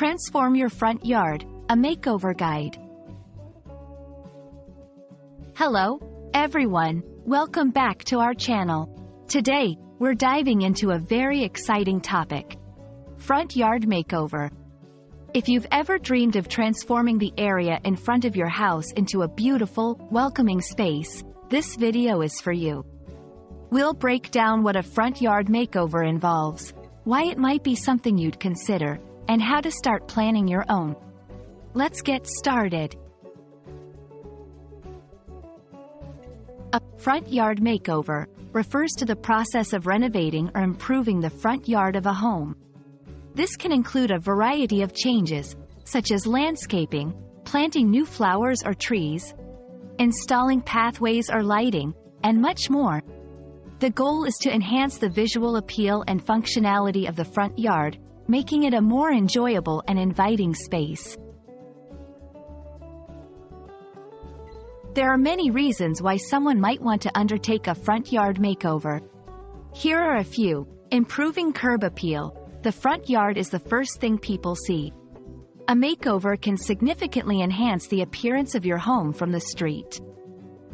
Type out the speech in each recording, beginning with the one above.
Transform your front yard, a makeover guide. Hello, everyone. Welcome back to our channel. Today, we're diving into a very exciting topic: front yard makeover. If you've ever dreamed of transforming the area in front of your house into a beautiful, welcoming space, this video is for you. We'll break down what a front yard makeover involves, why it might be something you'd consider, and how to start planning your own. Let's get started. A front yard makeover refers to the process of renovating or improving the front yard of a home. This can include a variety of changes, such as landscaping, planting new flowers or trees, installing pathways or lighting, and much more. The goal is to enhance the visual appeal and functionality of the front yard, making it a more enjoyable and inviting space. There are many reasons why someone might want to undertake a front yard makeover. Here are a few. Improving curb appeal. The front yard is the first thing people see. A makeover can significantly enhance the appearance of your home from the street.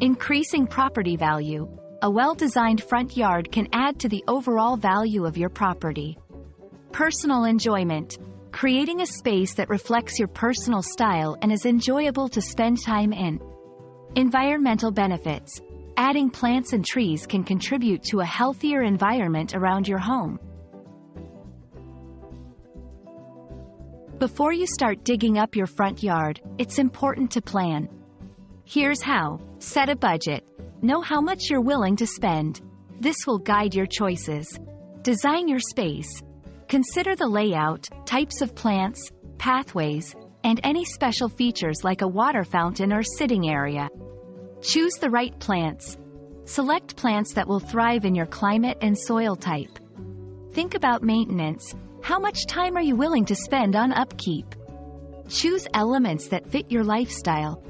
Increasing property value. A well-designed front yard can add to the overall value of your property. Personal enjoyment. Creating a space that reflects your personal style and is enjoyable to spend time in. Environmental benefits. Adding plants and trees can contribute to a healthier environment around your home. Before you start digging up your front yard, it's important to plan. Here's how. Set a budget. Know how much you're willing to spend. This will guide your choices. Design your space. Consider the layout, types of plants, pathways, and any special features like a water fountain or sitting area. Choose the right plants. Select plants that will thrive in your climate and soil type. Think about maintenance. How much time are you willing to spend on upkeep? Choose elements that fit your lifestyle.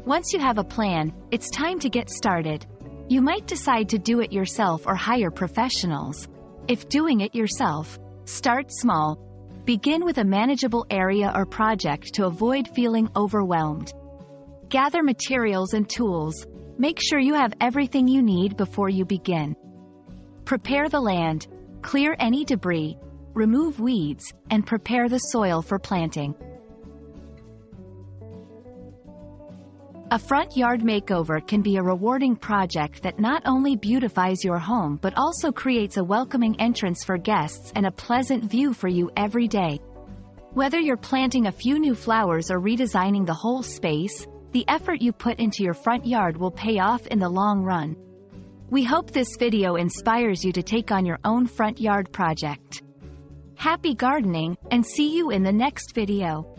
Once you have a plan, it's time to get started. You might decide to do it yourself or hire professionals. If doing it yourself, start small. Begin with a manageable area or project to avoid feeling overwhelmed. Gather materials and tools. Make sure you have everything you need before you begin. Prepare the land. Clear any debris, remove weeds, and prepare the soil for planting. A front yard makeover can be a rewarding project that not only beautifies your home but also creates a welcoming entrance for guests and a pleasant view for you every day. Whether you're planting a few new flowers or redesigning the whole space, the effort you put into your front yard will pay off in the long run. We hope this video inspires you to take on your own front yard project. Happy gardening, and see you in the next video.